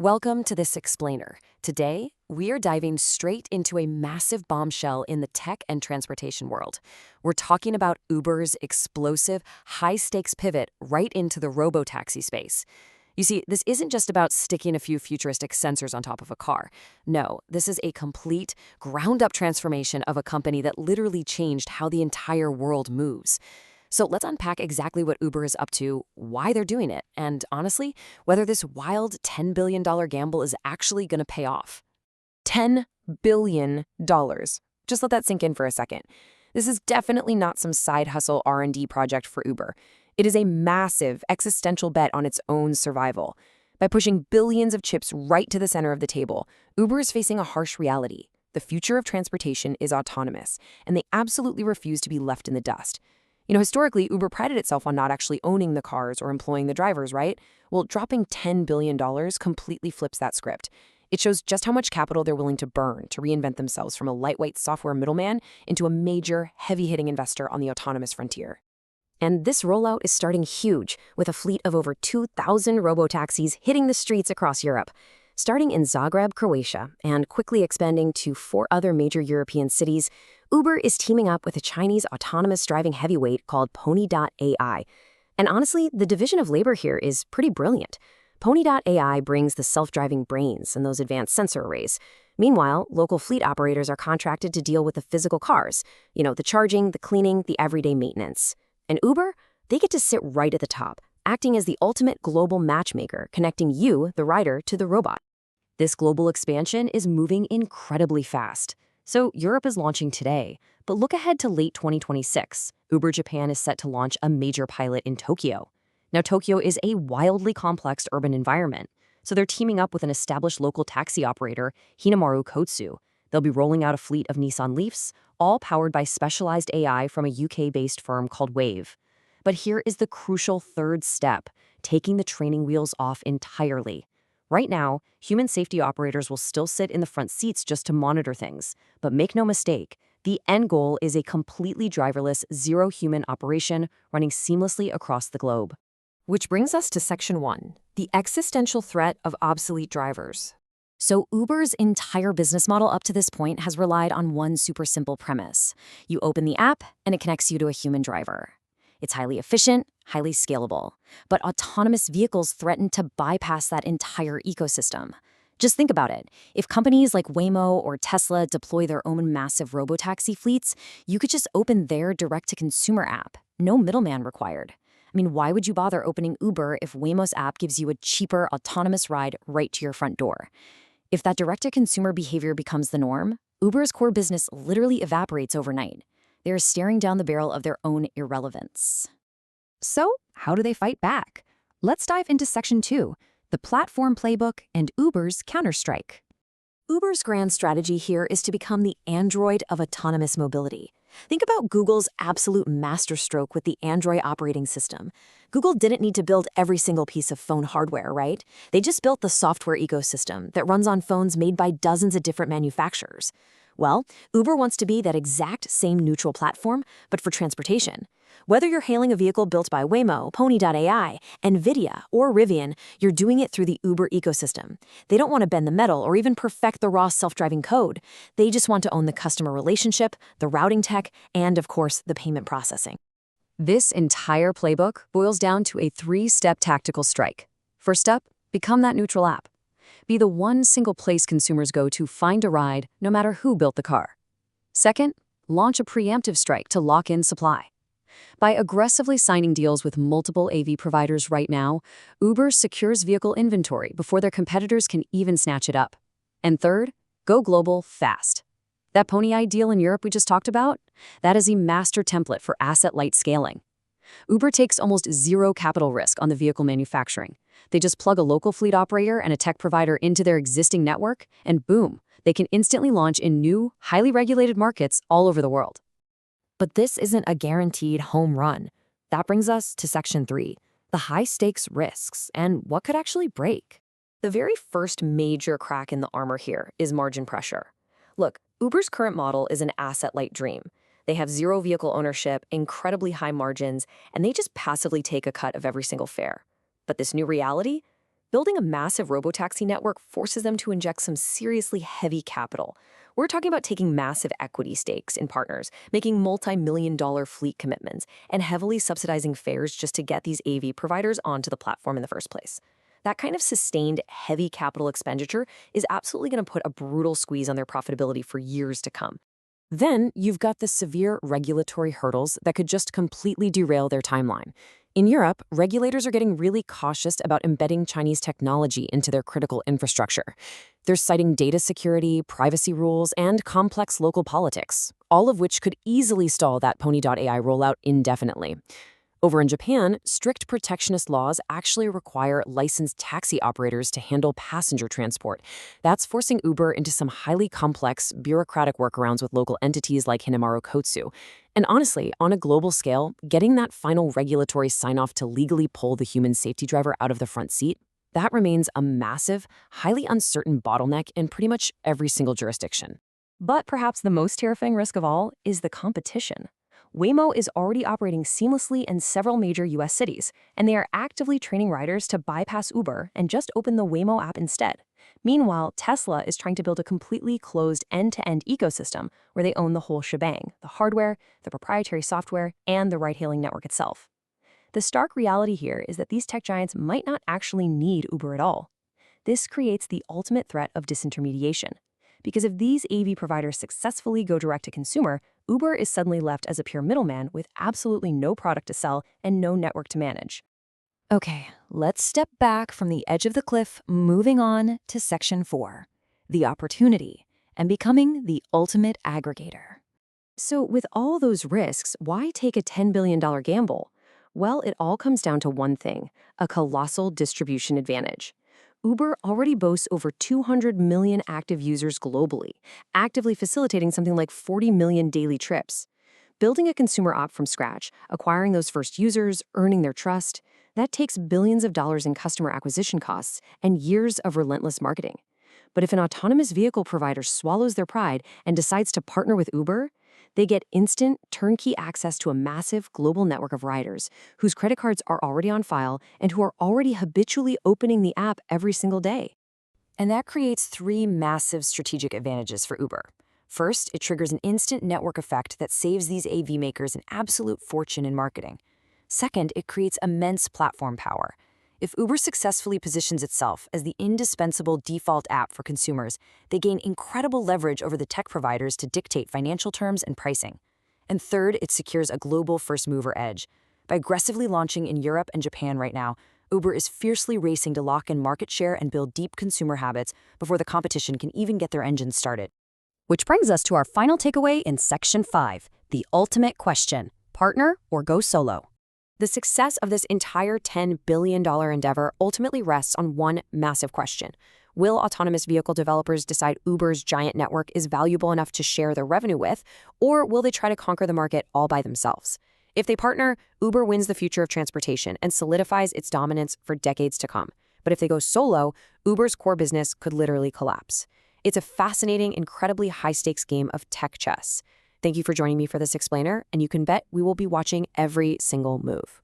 Welcome to this explainer. Today, we are diving straight into a massive bombshell in the tech and transportation world. We're talking about Uber's explosive, high-stakes pivot right into the robotaxi space. You see, this isn't just about sticking a few futuristic sensors on top of a car. No, this is a complete, ground-up transformation of a company that literally changed how the entire world moves. So let's unpack exactly what Uber is up to, why they're doing it, and honestly, whether this wild $10 billion gamble is actually going to pay off. $10 billion. Just let that sink in for a second. This is definitely not some side hustle R&D project for Uber. It is a massive existential bet on its own survival. By pushing billions of chips right to the center of the table, Uber is facing a harsh reality. The future of transportation is autonomous, and they absolutely refuse to be left in the dust. Historically, Uber prided itself on not actually owning the cars or employing the drivers, right? Well, dropping $10 billion completely flips that script. It shows just how much capital they're willing to burn to reinvent themselves from a lightweight software middleman into a major, heavy-hitting investor on the autonomous frontier. And this rollout is starting huge, with a fleet of over 2,000 robotaxis hitting the streets across Europe. Starting in Zagreb, Croatia, and quickly expanding to 4 other major European cities, Uber is teaming up with a Chinese autonomous driving heavyweight called Pony.ai. And honestly, the division of labor here is pretty brilliant. Pony.ai brings the self-driving brains and those advanced sensor arrays. Meanwhile, local fleet operators are contracted to deal with the physical cars, the charging, the cleaning, the everyday maintenance. And Uber, they get to sit right at the top, acting as the ultimate global matchmaker, connecting you, the rider, to the robot. This global expansion is moving incredibly fast. So Europe is launching today, but look ahead to late 2026. Uber Japan is set to launch a major pilot in Tokyo. Now, Tokyo is a wildly complex urban environment, so they're teaming up with an established local taxi operator, Hinomaru Kotsu. They'll be rolling out a fleet of Nissan Leafs, all powered by specialized AI from a UK-based firm called Wayve. But here is the crucial third step, taking the training wheels off entirely. Right now, human safety operators will still sit in the front seats just to monitor things. But make no mistake, the end goal is a completely driverless, zero-human operation running seamlessly across the globe. Which brings us to Section 1, the existential threat of obsolete drivers. So Uber's entire business model up to this point has relied on one super simple premise. You open the app, and it connects you to a human driver. It's highly efficient, highly scalable. But autonomous vehicles threaten to bypass that entire ecosystem. Just think about it. If companies like Waymo or Tesla deploy their own massive robotaxi fleets, you could just open their direct-to-consumer app. No middleman required. Why would you bother opening Uber if Waymo's app gives you a cheaper, autonomous ride right to your front door? If that direct-to-consumer behavior becomes the norm, Uber's core business literally evaporates overnight. They're staring down the barrel of their own irrelevance. So, how do they fight back? Let's dive into Section 2, the platform playbook and Uber's counterstrike. Uber's grand strategy here is to become the Android of autonomous mobility. Think about Google's absolute masterstroke with the Android operating system. Google didn't need to build every single piece of phone hardware, right? They just built the software ecosystem that runs on phones made by dozens of different manufacturers. Well, Uber wants to be that exact same neutral platform, but for transportation. Whether you're hailing a vehicle built by Waymo, Pony.ai, NVIDIA, or Rivian, you're doing it through the Uber ecosystem. They don't want to bend the metal or even perfect the raw self-driving code. They just want to own the customer relationship, the routing tech, and, of course, the payment processing. This entire playbook boils down to a 3-step tactical strike. First up, become that neutral app. Be the one single place consumers go to find a ride, no matter who built the car. Second, launch a preemptive strike to lock in supply. By aggressively signing deals with multiple AV providers right now, Uber secures vehicle inventory before their competitors can even snatch it up. And third, go global fast. That Pony.ai deal in Europe we just talked about? That is a master template for asset-light scaling. Uber takes almost zero capital risk on the vehicle manufacturing. They just plug a local fleet operator and a tech provider into their existing network, and boom, they can instantly launch in new, highly regulated markets all over the world. But this isn't a guaranteed home run. That brings us to Section 3, the high-stakes risks and what could actually break. The very first major crack in the armor here is margin pressure. Look, Uber's current model is an asset-light dream. They have zero vehicle ownership, incredibly high margins, and they just passively take a cut of every single fare. But this new reality? Building a massive robotaxi network forces them to inject some seriously heavy capital. We're talking about taking massive equity stakes in partners, making multi-million-dollar fleet commitments, and heavily subsidizing fares just to get these AV providers onto the platform in the first place. That kind of sustained, heavy capital expenditure is absolutely going to put a brutal squeeze on their profitability for years to come. Then you've got the severe regulatory hurdles that could just completely derail their timeline. In Europe, regulators are getting really cautious about embedding Chinese technology into their critical infrastructure. They're citing data security, privacy rules, and complex local politics, all of which could easily stall that Pony.ai rollout indefinitely. Over in Japan, strict protectionist laws actually require licensed taxi operators to handle passenger transport. That's forcing Uber into some highly complex, bureaucratic workarounds with local entities like Hinomaru Kotsu. And honestly, on a global scale, getting that final regulatory sign-off to legally pull the human safety driver out of the front seat, that remains a massive, highly uncertain bottleneck in pretty much every single jurisdiction. But perhaps the most terrifying risk of all is the competition. Waymo is already operating seamlessly in several major US cities, and they are actively training riders to bypass Uber and just open the Waymo app instead. Meanwhile, Tesla is trying to build a completely closed end-to-end ecosystem where they own the whole shebang, the hardware, the proprietary software, and the ride-hailing network itself. The stark reality here is that these tech giants might not actually need Uber at all. This creates the ultimate threat of disintermediation. Because if these AV providers successfully go direct to consumer, Uber is suddenly left as a pure middleman with absolutely no product to sell and no network to manage. Okay, let's step back from the edge of the cliff, moving on to Section 4, the opportunity, and becoming the ultimate aggregator. So with all those risks, why take a $10 billion gamble? Well, it all comes down to one thing, a colossal distribution advantage. Uber already boasts over 200 million active users globally, actively facilitating something like 40 million daily trips. Building a consumer app from scratch, acquiring those first users, earning their trust, that takes billions of dollars in customer acquisition costs and years of relentless marketing. But if an autonomous vehicle provider swallows their pride and decides to partner with Uber, they get instant, turnkey access to a massive global network of riders whose credit cards are already on file and who are already habitually opening the app every single day. And that creates three massive strategic advantages for Uber. First, it triggers an instant network effect that saves these AV makers an absolute fortune in marketing. Second, it creates immense platform power. If Uber successfully positions itself as the indispensable default app for consumers, they gain incredible leverage over the tech providers to dictate financial terms and pricing. And third, it secures a global first-mover edge. By aggressively launching in Europe and Japan right now, Uber is fiercely racing to lock in market share and build deep consumer habits before the competition can even get their engines started. Which brings us to our final takeaway in Section 5, the ultimate question: partner or go solo? The success of this entire $10 billion endeavor ultimately rests on one massive question. Will autonomous vehicle developers decide Uber's giant network is valuable enough to share their revenue with, or will they try to conquer the market all by themselves? If they partner, Uber wins the future of transportation and solidifies its dominance for decades to come. But if they go solo, Uber's core business could literally collapse. It's a fascinating, incredibly high-stakes game of tech chess. Thank you for joining me for this explainer, and you can bet we will be watching every single move.